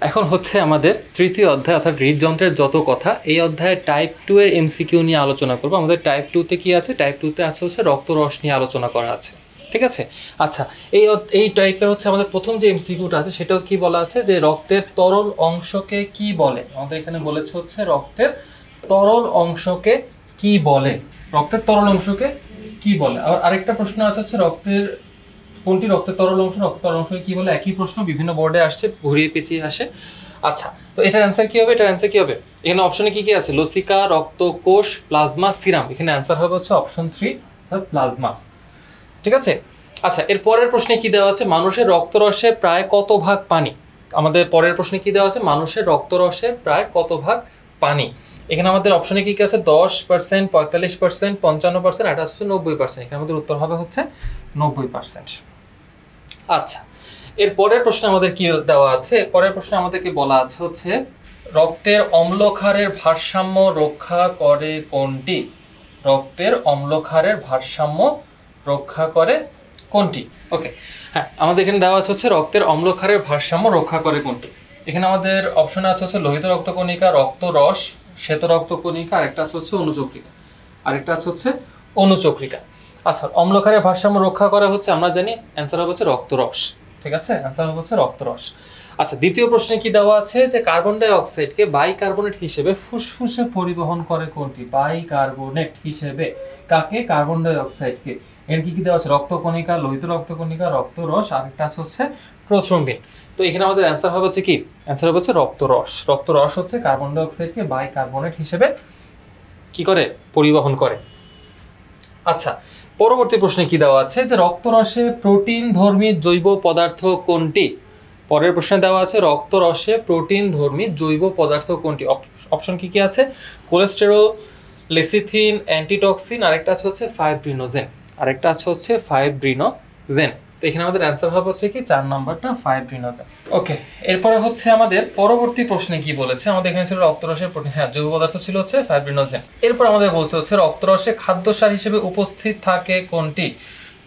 এখন হচ্ছে আমাদের তৃতীয় অধ্যায় অর্থাৎ হৃদযন্ত্রের যত কথা এই অধ্যায়ে টাইপ 2 এর এমসিকিউ নিয়ে আলোচনা করব। আমাদের টাইপ 2 তে কি আছে? টাইপ 2 তে আছে হচ্ছে রক্তরস নিয়ে আলোচনা করা আছে। ঠিক আছে, আচ্ছা এই টাইপের হচ্ছে আমাদের প্রথম যে এমসিকিউটা আছে সেটাও কি বলা আছে যে রক্তের তরল অংশকে কি বলে। আমাদের এখানে বলেছে হচ্ছে রক্তের তরল অংশকে কি বলে, রক্তের তরল অংশকে কি বলে। আর আরেকটা প্রশ্ন আছে হচ্ছে কোনটি রক্তের তরল অংশ, রক্তের তরল অংশকে কি বলে। একই প্রশ্ন বিভিন্ন বোর্ডে আসছে, ঘুরিয়ে পেঁচিয়ে আসে। আচ্ছা, তো এটার অ্যান্সার কি হবে? এটার অ্যান্সার কি হবে? এখানে অপশনে কি কি আছে? লসিকা, রক্তকোষ, প্লাজমা, সিরাম। এখানে অ্যান্সার হবে হচ্ছে অপশন 3 অর্থাৎ প্লাজমা। ঠিক আছে, আচ্ছা এর পরের প্রশ্নে কি দেওয়া আছে? মানুষের রক্তরসে প্রায় কত ভাগ পানি। আমাদের পরের প্রশ্নে কি দেওয়া আছে? মানুষের রক্তরসে প্রায় কত ভাগ পানি। এখানে আমাদের অপশনে কি কি আছে? 10%, 45%, 55%, এটা হচ্ছে 90%। এখানে আমাদের উত্তর হবে হচ্ছে 90%। আচ্ছা, এর পরের প্রশ্নে আমাদের কি দেওয়া আছে? পরের প্রশ্নে আমাদেরকে বলা আছে হচ্ছে রক্তের অম্লক্ষারের ভারসাম্য রক্ষা করে কোনটি। রক্তের অম্লক্ষারের ভারসাম্য রক্ষা করে কোনটি? ওকে, হ্যাঁ আমাদের এখানে দেওয়া আছে হচ্ছে রক্তের অম্লক্ষারের ভারসাম্য রক্ষা করে কোনটি। এখানে আমাদের অপশনে আছে হচ্ছে লোহিত রক্তকণিকা, রক্তরস, শ্বেত রক্তকণিকা, আরেকটা আছে হচ্ছে অনুচক্রিকা। আচ্ছা, অম্লক্ষারের ভারসাম্য রক্ষা করা হচ্ছে আমরা জানি অ্যান্সার হবে হচ্ছে রক্তরস। ঠিক আছে, অ্যান্সার হবে হচ্ছে রক্তরস। আচ্ছা, দ্বিতীয় প্রশ্নে কি দেওয়া আছে যে কার্বন ডাই অক্সাইডকে বাইকার্বনেট হিসেবে ফুসফুসে পরিবহন করে কোনটি। বাইকার্বনেট হিসেবে কাকে? Carbon die অক্সাইডকে। এর কি কি দেওয়া আছে? রক্তকণিকা, লোহিত রক্তকণিকা, রক্তরস, আরেকটা আছে হচ্ছে প্রথ্রম্বিন। তো এখানে আমাদের অ্যান্সার হবে হচ্ছে কি? অ্যান্সার হবে হচ্ছে রক্তরস। রক্তরস হচ্ছে কার্বন ডাই অক্সাইডকে বাইকার্বনেট হিসেবে কি করে? পরিবহন করে। আচ্ছা, পরবর্তী প্রশ্নে কি দেওয়া আছে যে রক্তরসে প্রোটিন ধর্মী জৈব পদার্থ কোনটি। পরের প্রশ্নে দেওয়া আছে রক্তরসে প্রোটিন ধর্মী জৈব পদার্থ কোনটি। অপশন কি কি আছে? কোলেস্টেরল, লেসিথিন, অ্যান্টিটক্সিন, আরেকটা আছে হচ্ছে ফাইব্রিনোজেন। তো এখানে আমাদের অ্যান্সার হবে হচ্ছে কি 4 নাম্বারটা, ফাইব্রিনোজেন। ওকে, এরপরে হচ্ছে আমাদের পরবর্তী প্রশ্নে কি বলেছে? আমাদের এখানে ছিল রক্তরসের প্রোটিন, হ্যাঁ জৈব পদার্থ ছিল হচ্ছে ফাইব্রিনোজেন। এরপর আমাদের বলছে হচ্ছে রক্তরসে খাদ্যসার হিসেবে উপস্থিত থাকে কোনটি।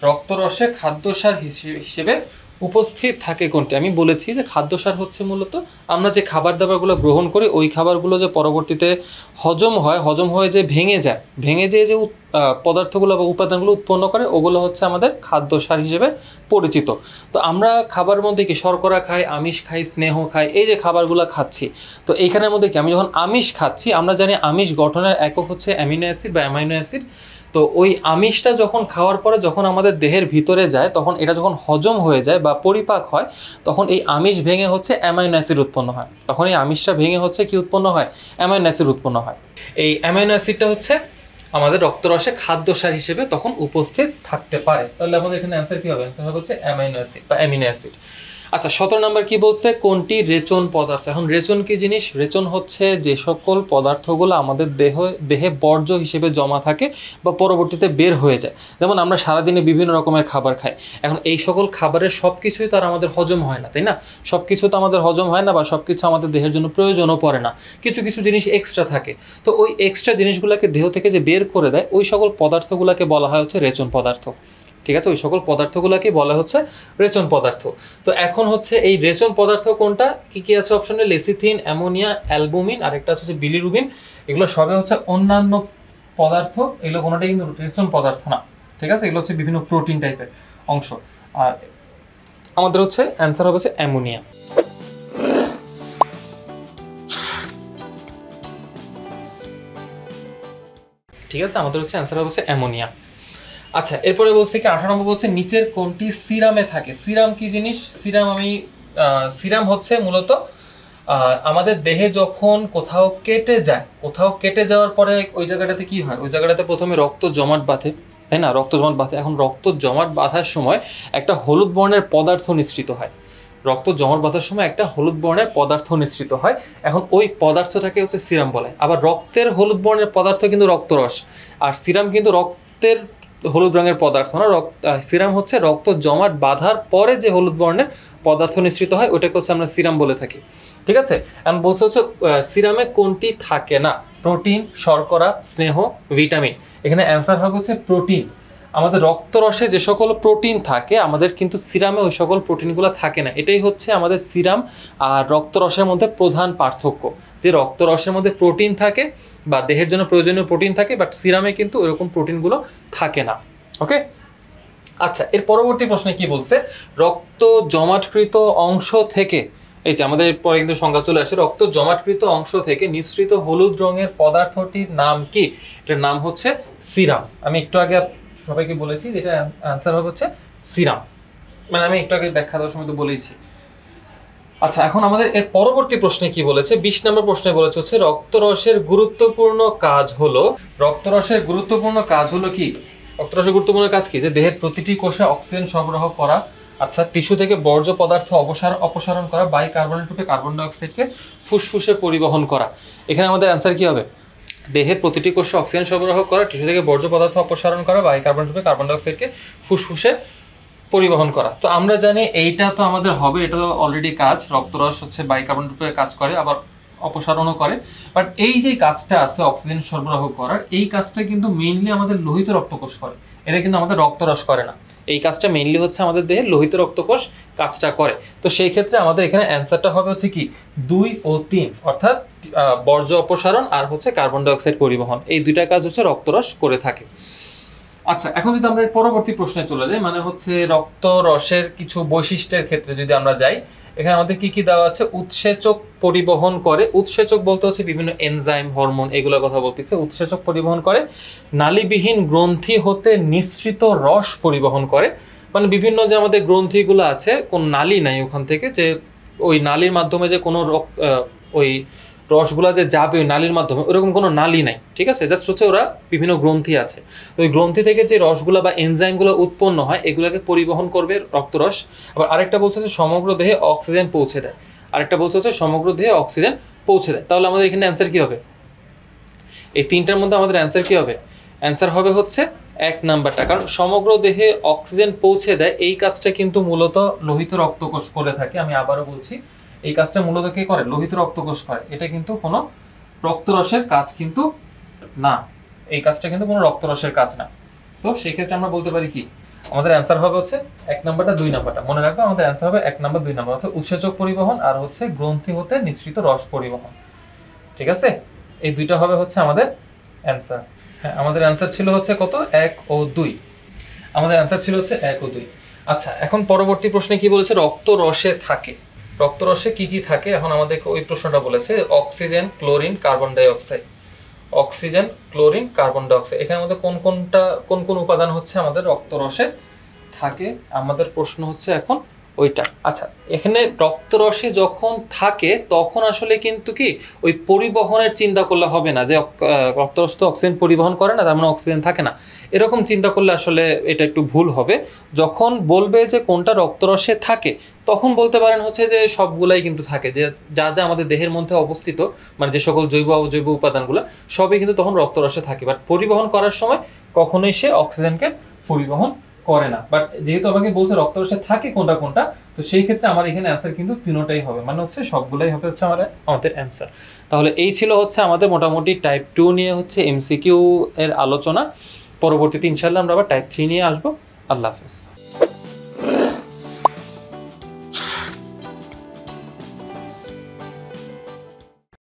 রক্তরসে খাদ্যসার হিসেবে উপস্থিত থাকে কোনটি। আমি বলেছি যে খাদ্যসার হচ্ছে মূলত আমরা যে খাবার দাবারগুলো গ্রহণ করি ওই খাবারগুলো যে পরবর্তীতে হজম হয়ে যে ভেঙে যেয়ে যে পদার্থগুলো বা উপাদানগুলো উৎপন্ন করে ওগুলো হচ্ছে আমাদের খাদ্যসার হিসেবে পরিচিত। তো আমরা খাবারের মধ্যে কি শর্করা খাই, আমিষ খাই, স্নেহ খাই, এই যে খাবারগুলো খাচ্ছি, তো এইখানের মধ্যে কি আমি যখন আমিষ খাচ্ছি আমরা জানি আমিষ গঠনের একক হচ্ছে অ্যামিনো অ্যাসিড বা অ্যামাইনো অ্যাসিড। তো ওই আমিষটা যখন খাওয়ার পরে যখন আমাদের দেহের ভিতরে যায় তখন এটা যখন হজম হয়ে যায় বা পরিপাক হয় তখন এই আমিষ ভেঙে হচ্ছে অ্যামাইনো অ্যাসিড উৎপন্ন হয়। তখন এই আমিষটা ভেঙে হচ্ছে কি উৎপন্ন হয়? অ্যামাইনো অ্যাসিড উৎপন্ন হয়। এই অ্যামাইনো অ্যাসিডটা হচ্ছে আমাদের রক্তরসে খাদ্যসার হিসেবে তখন উপস্থিত থাকতে পারে। তাহলে আমাদের এখানে অ্যান্সার কি হবে? অ্যান্সার হবে হচ্ছে অ্যামাইনো অ্যাসিড বা অ্যামিনো অ্যাসিড। আচ্ছা, 17 নম্বর কি বলছে? কোনটি রেচন পদার্থ। এখন রেচন কি জিনিস? রেচন হচ্ছে যে সকল পদার্থগুলো আমাদের দেহে বর্জ্য হিসেবে জমা থাকে বা পরবর্তীতে বের হয়ে যায়। যেমন আমরা সারাদিনে বিভিন্ন রকমের খাবার খাই, এখন এই সকল খাবারের সব কিছুই তো আর আমাদের হজম হয় না, তাই না? সব কিছু তো আমাদের হজম হয় না বা সব কিছু আমাদের দেহের জন্য প্রয়োজনও পড়ে না, কিছু কিছু জিনিস এক্সট্রা থাকে। তো ওই এক্সট্রা জিনিসগুলোকে দেহ থেকে যে বের করে দেয় ওই সকল পদার্থগুলোকে বলা হয় হচ্ছে রেচন পদার্থ। ঠিক আছে, ওই সকল পদার্থগুলোকে বলা হচ্ছে রেচন পদার্থ। তো এখন হচ্ছে এই রেচন পদার্থ কোনটা, কি কি আছে অপশনে? লেসিথিন, অ্যামোনিয়া, অ্যালবুমিন, আরেকটা হচ্ছে বিলিরুবিন। এগুলো সবে হচ্ছে অন্যান্য পদার্থ, এগুলো কোনোটাই কিন্তু রেচন পদার্থ না। ঠিক আছে, এগুলো হচ্ছে বিভিন্ন প্রোটিন টাইপের অংশ। আর আমাদের হচ্ছে অ্যান্সার হবে হচ্ছে অ্যামোনিয়া। ঠিক আছে, আমাদের হচ্ছে অ্যান্সার হবে হচ্ছে অ্যামোনিয়া। আচ্ছা, এরপরে বলছে কি 18 নম্বর বলছে নিচের কোনটি সিরামে থাকে। সিরাম কি জিনিস? সিরাম হচ্ছে মূলত আমাদের দেহে যখন কোথাও কেটে যাওয়ার পরে ওই জায়গাটাতে কি হয়? ওই জায়গাটাতে প্রথমে রক্ত জমাট বাঁধে, তাই না? রক্ত জমাট বাঁধে। এখন রক্ত জমাট বাঁধার সময় একটা হলুদ বর্ণের পদার্থ নিঃসৃত হয়। এখন ওই পদার্থটাকে হচ্ছে সিরাম বলে। আবার রক্তের হলুদ বর্ণের পদার্থ কিন্তু রক্তরস, আর সিরাম কিন্তু রক্তের হলুদ রঙের পদার্থ না। সিরাম হচ্ছে রক্ত জমাট বাঁধার পরে যে হলুদ বর্ণের পদার্থ নিঃসৃত হয় ওটাকে হচ্ছে আমরা সিরাম বলে থাকি। ঠিক আছে, এখন বলছে হচ্ছে সিরামে কোনটি থাকে না। প্রোটিন, শর্করা, স্নেহ, ভিটামিন। এখানে অ্যান্সার হবে হচ্ছে প্রোটিন। আমাদের রক্তরসে যে সকল প্রোটিন থাকে আমাদের কিন্তু সিরামে ওই সকল প্রোটিনগুলো থাকে না। এটাই হচ্ছে আমাদের সিরাম আর রক্তরসের মধ্যে প্রধান পার্থক্য, যে রক্তরসের মধ্যে প্রোটিন থাকে বা দেহের জন্য প্রয়োজনীয় প্রোটিন থাকে, বাট সিরামে কিন্তু ওইরকম প্রোটিনগুলো থাকে না। ওকে, আচ্ছা, এর পরবর্তী প্রশ্নে কি বলছে, রক্ত জমাটকৃত অংশ থেকে, এই যে আমাদের পরে কিন্তু সংজ্ঞা চলে আসে, রক্ত জমাটকৃত অংশ থেকে নিঃসৃত হলুদ রঙের পদার্থটির নাম কি? এটার নাম হচ্ছে সিরাম। আমি একটু আগে সবাইকে বলেছি এটা অ্যান্সার হবে হচ্ছে সিরাম, মানে আমি একটু আগে ব্যাখ্যা দেওয়ার সময় তো বলেইছি। আচ্ছা, এখন আমাদের এর পরবর্তী প্রশ্নে কি বলেছে, 20 নম্বর প্রশ্নে বলেছে হচ্ছে রক্তরসের গুরুত্বপূর্ণ কাজ হলো, রক্তরসের গুরুত্বপূর্ণ কাজ হলো কি? রক্তরসের গুরুত্বপূর্ণ কাজ কি? যে দেহের প্রতিটি কোষে অক্সিজেন সরবরাহ করা, আচ্ছা, টিস্যু থেকে বর্জ্য পদার্থ অপসারণ করা, বাইকার্বনেট রূপে কার্বন ডাইঅক্সাইডকে ফুসফুসে পরিবহন করা। এখানে আমাদের অ্যান্সার কি হবে? দেহের প্রতিটি কোষে অক্সিজেন সরবরাহ করা, টিস্যু থেকে বর্জ্য পদার্থ অপসারণ করা, বাইকার্বনেট রূপে কার্বন ডাইঅক্সাইডকে ফুসফুসে পরিবহন করা। তো আমরা জানি এইটা তো আমাদের হবে, এটা তো অলরেডি কাজ, রক্তরস হচ্ছে বাইকার্বনেট রূপে কাজ করে, আবার অপসারণও করে। বাট এই যে কাজটা আছে অক্সিজেন সরবরাহ করার, এই কাজটা কিন্তু মেইনলি আমাদের লোহিত রক্তকোষ করে, এটা কিন্তু আমাদের রক্তরস করে না। এই কাজটা মেইনলি হচ্ছে আমাদের দেহের লোহিত রক্তকোষ কাজটা করে। তো সেই ক্ষেত্রে আমাদের এখানে অ্যান্সারটা হবে হচ্ছে কি 2 ও 3, অর্থাৎ বর্জ্য অপসারণ আর হচ্ছে কার্বন ডাইঅক্সাইড পরিবহন, এই দুইটা কাজ হচ্ছে রক্তরস করে থাকে। আচ্ছা, এখন যদি আমরা পরবর্তী প্রশ্নে চলে যাই, মানে হচ্ছে রক্তরসের কিছু বৈশিষ্ট্যের ক্ষেত্রে যদি আমরা যাই, এখানে আমাদের কি কি দেওয়া আছে, উৎসেচক পরিবহন করে, উৎসেচক বলতে হচ্ছে বিভিন্ন এনজাইম, হরমোন, এগুলোর কথা বলতেছে। উৎসেচক পরিবহন করে, নালীবিহীন গ্রন্থি হতে নিঃসৃত রস পরিবহন করে, মানে বিভিন্ন যে আমাদের গ্রন্থিগুলো আছে, কোন নালী নাই ওখান থেকে, যে ওই নালীর মাধ্যমে যে কোনো ওই রসগুলা যে যাবে ওই নালীর মাধ্যমে, ওরকম কোনো নালী নাই, ঠিক আছে, জাস্ট হচ্ছে ওরা বিভিন্ন গ্রন্থি আছে, তো ওই গ্রন্থি থেকে যে রসগুলা বা এনজাইমগুলো উৎপন্ন হয় এগুলোকে পরিবহন করবে রক্তরস। আবার আরেকটা বলছে যে সমগ্র দেহে অক্সিজেন পৌঁছে দেয়, আরেকটা বলছে হচ্ছে সমগ্র দেহে অক্সিজেন পৌঁছে দেয়। তাহলে আমাদের এখানে অ্যান্সার কি হবে? এই তিনটার মধ্যে আমাদের অ্যান্সার কি হবে? অ্যান্সার হবে হচ্ছে 1 নাম্বারটা, কারণ সমগ্র দেহে অক্সিজেন পৌঁছে দেয় এই কাজটা কিন্তু মূলত লোহিত রক্তকোষ করে থাকে। আমি আবারও বলছি, এই কাজটা মূলত কে করে? লোহিত রক্তকোষ করে। এটা কিন্তু কোনো রক্তরসের কাজ কিন্তু না, এই কাজটা কিন্তু কোনো রক্তরসের কাজ না। তো সেই ক্ষেত্রে আমরা বলতে পারি কি, আমাদের অ্যান্সার হবে হচ্ছে 1 নাম্বারটা 2 নাম্বারটা, মনে রাখবো আমাদের অ্যান্সার হবে 1 নাম্বার 2 নাম্বার, অর্থাৎ উৎসেচক পরিবহন আর হচ্ছে গ্রন্থি হতে নিঃসৃত রস পরিবহন। ঠিক আছে, এই দুইটা হবে হচ্ছে আমাদের অ্যান্সার। হ্যাঁ, আমাদের অ্যান্সার ছিল হচ্ছে কত? 1 ও 2, আমাদের অ্যান্সার ছিল হচ্ছে 1 ও 2। আচ্ছা, এখন পরবর্তী প্রশ্নে কি বলেছে, রক্তরসে থাকে, রক্তরসে কি কি থাকে? এখন আমাদেরকে ওই প্রশ্নটা বলেছে oxygen, chlorine, carbon dioxide, oxygen, chlorine, carbon dioxide, এখানের মধ্যে কোন কোন উপাদান হচ্ছে আমাদের রক্তরসে থাকে? আমাদের প্রশ্ন হচ্ছে এখন ওইটা। আচ্ছা, এখানে রক্তরসে যখন থাকে তখন আসলে কিন্তু কি ওই পরিবহনের চিন্তা করলে হবে না, যে রক্তরস তো অক্সিজেন পরিবহন করে না, তার মানে অক্সিজেন থাকে না, এরকম চিন্তা করলে আসলে এটা একটু ভুল হবে। যখন বলবে যে কোনটা রক্তরসে থাকে তখন বলতে পারেন হচ্ছে যে সবগুলাই কিন্তু থাকে, যে যা যা আমাদের দেহের মধ্যে অবস্থিত, মানে যে সকল জৈব অজৈব উপাদানগুলো সবই কিন্তু তখন রক্তরসে থাকে, বাট পরিবহন করার সময় কখনোই সে অক্সিজেনকে পরিবহন করে না। বাট যেহেতু আমাকে বলছে রক্তরসে থাকে কোনটা কোনটা, তো সেই ক্ষেত্রে আমার এখানে অ্যান্সার কিন্তু তিনটাই হবে, মানে হচ্ছে সবগুলাই হবে হচ্ছে আমাদের অ্যান্সার। তাহলে এই ছিল হচ্ছে আমাদের মোটামুটি টাইপ 2 নিয়ে হচ্ছে এমসিকিউ এর আলোচনা। পরবর্তীতে ইনশাআল্লাহ আমরা আবার টাইপ 3 নিয়ে আসবো। আল্লাহ হাফেজ।